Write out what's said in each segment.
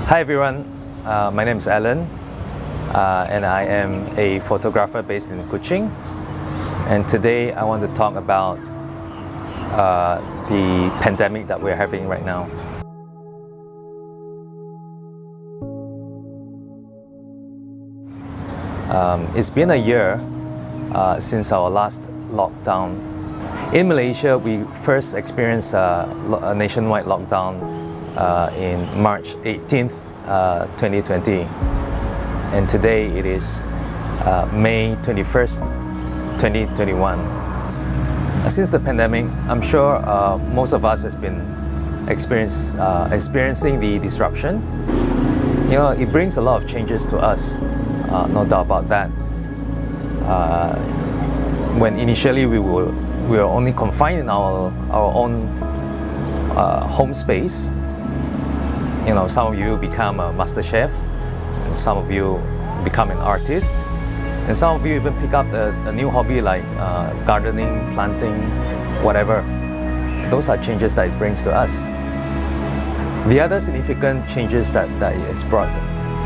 Hi everyone, my name is Alan and I am a photographer based in Kuching, and today I want to talk about the pandemic that we're having right now. It's been a year since our last lockdown. In Malaysia, we first experienced a nationwide lockdown in March 18th, 2020, and today it is May 21st, 2021. Since the pandemic, I'm sure most of us has been experiencing the disruption. You know, it brings a lot of changes to us, no doubt about that. When initially we were only confined in our own home space, you know, some of you become a master chef, and some of you become an artist, and some of you even pick up a new hobby like gardening, planting, whatever. Those are changes that it brings to us. The other significant changes that it's brought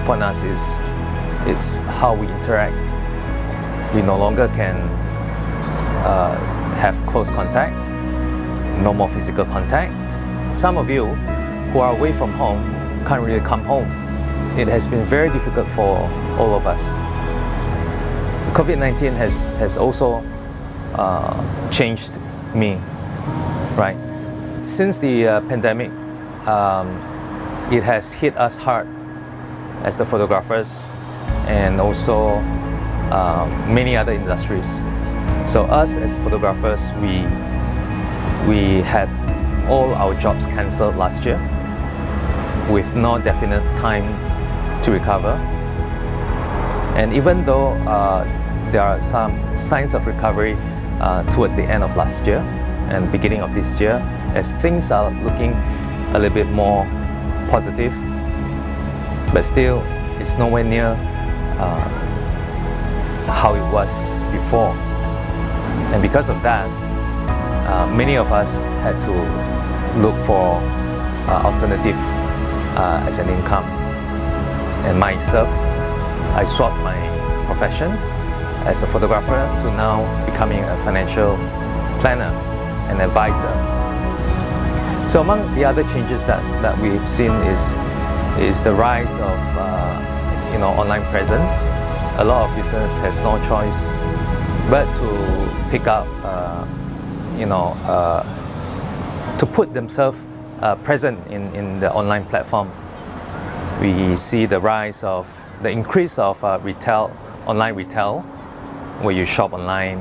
upon us is how we interact. We no longer can have close contact, no more physical contact. Some of you who are away from home can't really come home. It has been very difficult for all of us. COVID-19 has also changed me, right? Since the pandemic, it has hit us hard as the photographers and also many other industries. So us as photographers, we had all our jobs cancelled last year with no definite time to recover. And even though there are some signs of recovery towards the end of last year and beginning of this year, as things are looking a little bit more positive, but still it's nowhere near how it was before. And because of that, many of us had to look for alternative as an income. And myself, I swapped my profession as a photographer to now becoming a financial planner and advisor. So among the other changes that we've seen is the rise of online presence. A lot of business has no choice but to pick up, to put themselves present in the online platform. We see the increase of online retail, where you shop online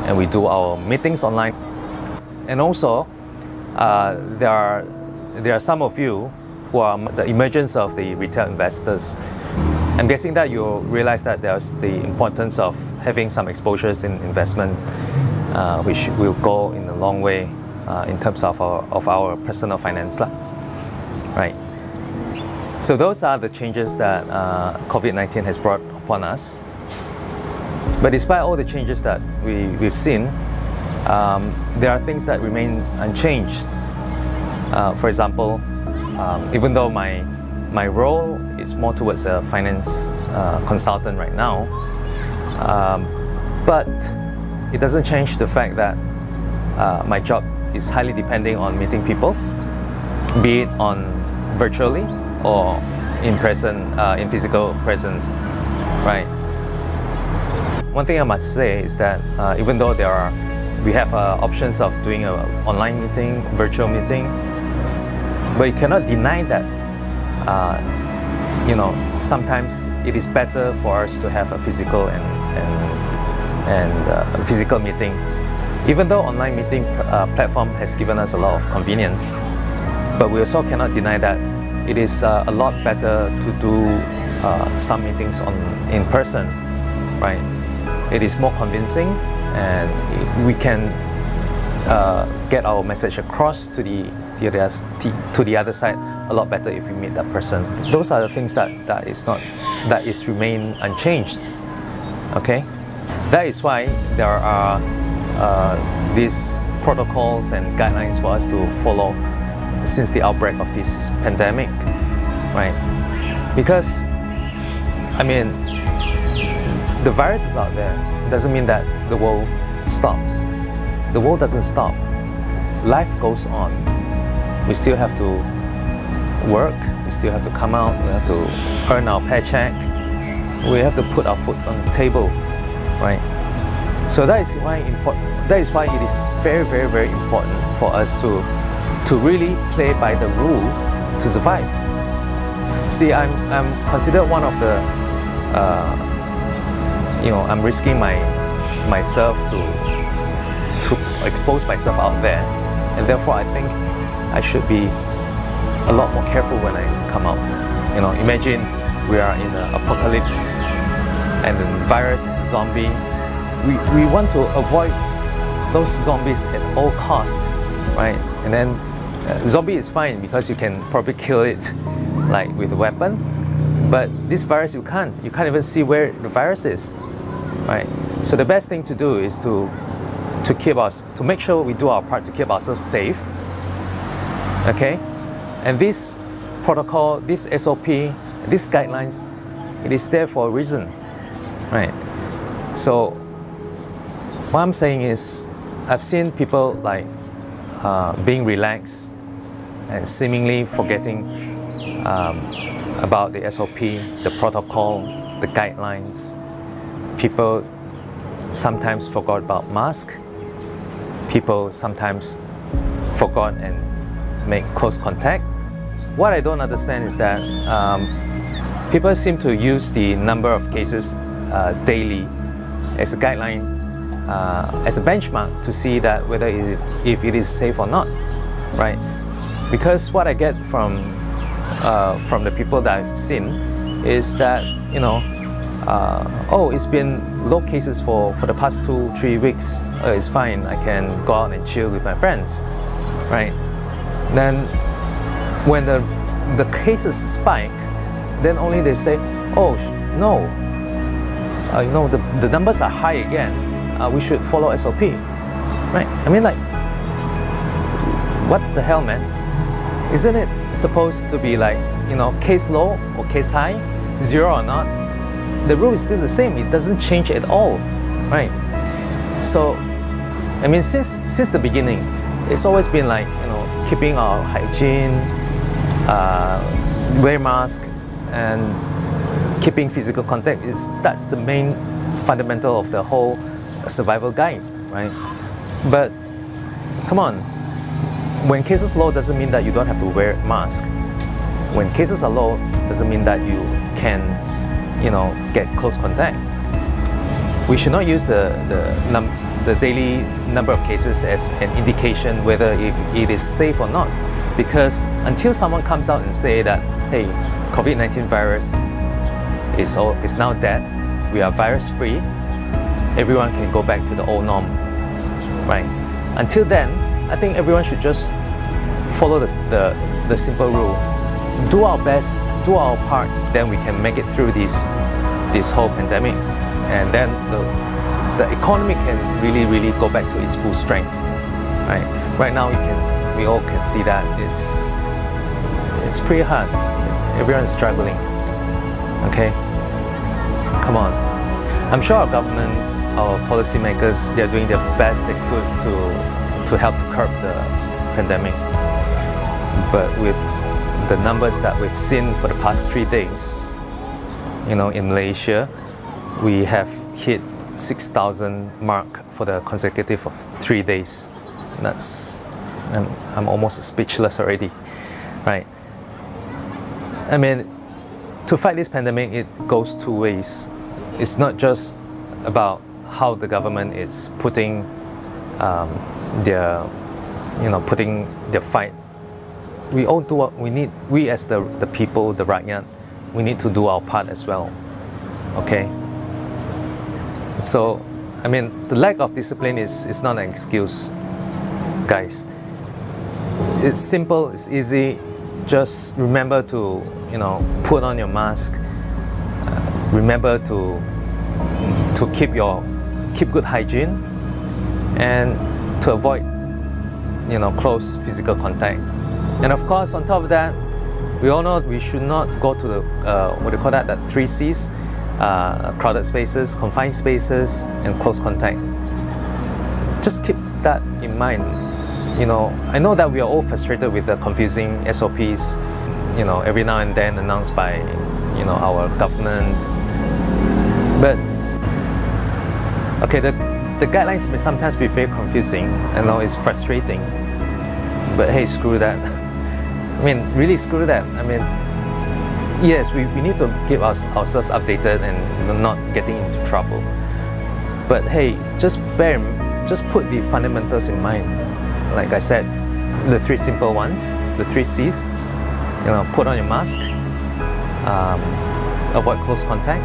and we do our meetings online. And also, there are some of you who are the emergence of the retail investors. I'm guessing that you'll realize that there's the importance of having some exposures in investment, which will go in a long way in terms of our personal finance, right? So those are the changes that COVID-19 has brought upon us. But despite all the changes that we've seen, there are things that remain unchanged. For example, even though my role is more towards a finance consultant right now, but it doesn't change the fact that my job is highly depending on meeting people, be it on virtually or in physical presence, right? One thing I must say is that even though we have options of doing an online meeting, virtual meeting, but you cannot deny that sometimes it is better for us to have a physical and physical meeting. Even though online meeting platform has given us a lot of convenience, but we also cannot deny that it is a lot better to do some meetings in person, right? It is more convincing, and we can get our message across to the other side a lot better if we meet that person. Those are the things that is remain unchanged. Okay, that is why there are these protocols and guidelines for us to follow since the outbreak of this pandemic. right? Because, I mean, the virus is out there. It doesn't mean that the world stops. The world doesn't stop. Life goes on. We still have to work. We still have to come out. We have to earn our paycheck. We have to put our food on the table, right? So that is why it is very, very, very important for us to really play by the rule to survive. See, I'm considered one of the, I'm risking myself to expose myself out there, and therefore I think I should be a lot more careful when I come out. Imagine we are in an apocalypse, and the virus is a zombie. We want to avoid those zombies at all costs, right? And then zombie is fine because you can probably kill it like with a weapon, but this virus you can't even see where the virus is, right? So the best thing to do is to make sure we do our part to keep ourselves safe, okay? And this protocol, this SOP, these guidelines, it is there for a reason, right? So what I'm saying is, I've seen people like being relaxed and seemingly forgetting about the SOP, the protocol, the guidelines. People sometimes forgot about masks. People sometimes forgot and make close contact. What I don't understand is that people seem to use the number of cases daily as a guideline, as a benchmark to see that whether if it is safe or not, right? Because what I get from the people that I've seen is that it's been low cases for the past 2-3 weeks. It's fine. I can go out and chill with my friends, right? Then when the cases spike, then only they say, oh no, the numbers are high again. We should follow SOP, right? I mean, like, what the hell, man? Isn't it supposed to be like, case low or case high, 0 or not? The rule is still the same. It doesn't change at all, right? So, I mean, since the beginning, it's always been like, keeping our hygiene, wear mask, and keeping physical contact. That's the main fundamental of the whole survival guide, right? But come on, when cases low doesn't mean that you don't have to wear a mask. When cases are low, doesn't mean that you can, get close contact. We should not use the daily number of cases as an indication whether if it is safe or not, because until someone comes out and say that, hey, COVID-19 virus is now dead, we are virus free, everyone can go back to the old norm, right? Until then, I think everyone should just follow the simple rule. Do our best, do our part, then we can make it through this whole pandemic, and then the economy can really go back to its full strength, right? Right now we all can see that it's pretty hard. Everyone's struggling. Okay, come on. I'm sure our government, our policymakers, they're doing their best they could to help to curb the pandemic. But with the numbers that we've seen for the past 3 days, in Malaysia, we have hit 6,000 mark for the consecutive of 3 days. I'm almost speechless already, right? I mean, to fight this pandemic, it goes 2 ways. It's not just about how the government is putting their fight. We all do what we need. We as the people, the rakyat, we need to do our part as well. Okay. So, I mean, the lack of discipline is not an excuse, guys. It's simple. It's easy. Just remember to put on your mask. Remember to keep good hygiene, and to avoid close physical contact. And of course, on top of that, We all know we should not go to the, what do you call that, 3 C's, crowded spaces, confined spaces, and close contact. Just keep that in mind. You know, I know that we are all frustrated with the confusing SOPs, you know, every now and then announced by, you know, our government. But, okay, the guidelines may sometimes be very confusing. I know it's frustrating, but hey, screw that. I mean, really screw that. I mean, yes, we need to keep ourselves updated and not getting into trouble. But hey, just put the fundamentals in mind. Like I said, the 3 simple ones, the 3 C's. You know, put on your mask, avoid close contact,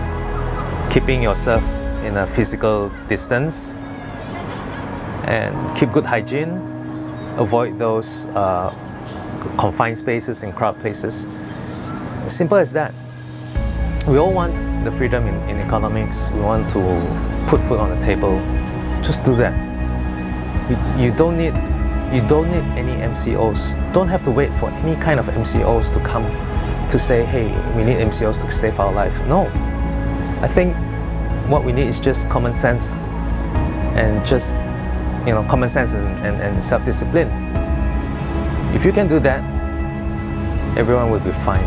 keeping yourself in a physical distance, and keep good hygiene, avoid those confined spaces and crowd places. Simple as that. We all want the freedom in economics. We want to put food on the table. Just do that. You don't need any MCOs. Don't have to wait for any kind of MCOs to come to say, hey, we need MCOs to save our life. No. I think what we need is just common sense and just, you know, common sense and self-discipline. If you can do that, everyone will be fine.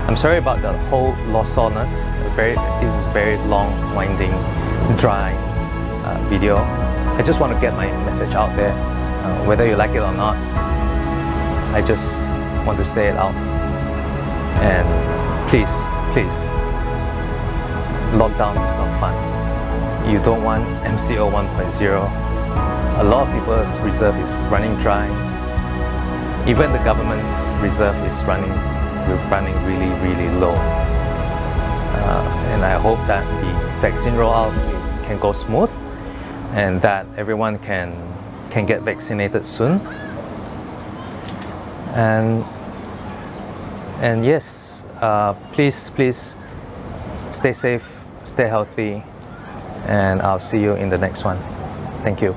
I'm sorry about the whole lawlessness. This is very long, winding, dry video. I just want to get my message out there, whether you like it or not. I just want to say it out. And please, lockdown is not fun. You don't want MCO 1.0. A lot of people's reserve is running dry. Even the government's reserve is running really, really low. And I hope that the vaccine rollout can go smooth and that everyone can get vaccinated soon. And yes, please stay safe, stay healthy, and I'll see you in the next one. Thank you.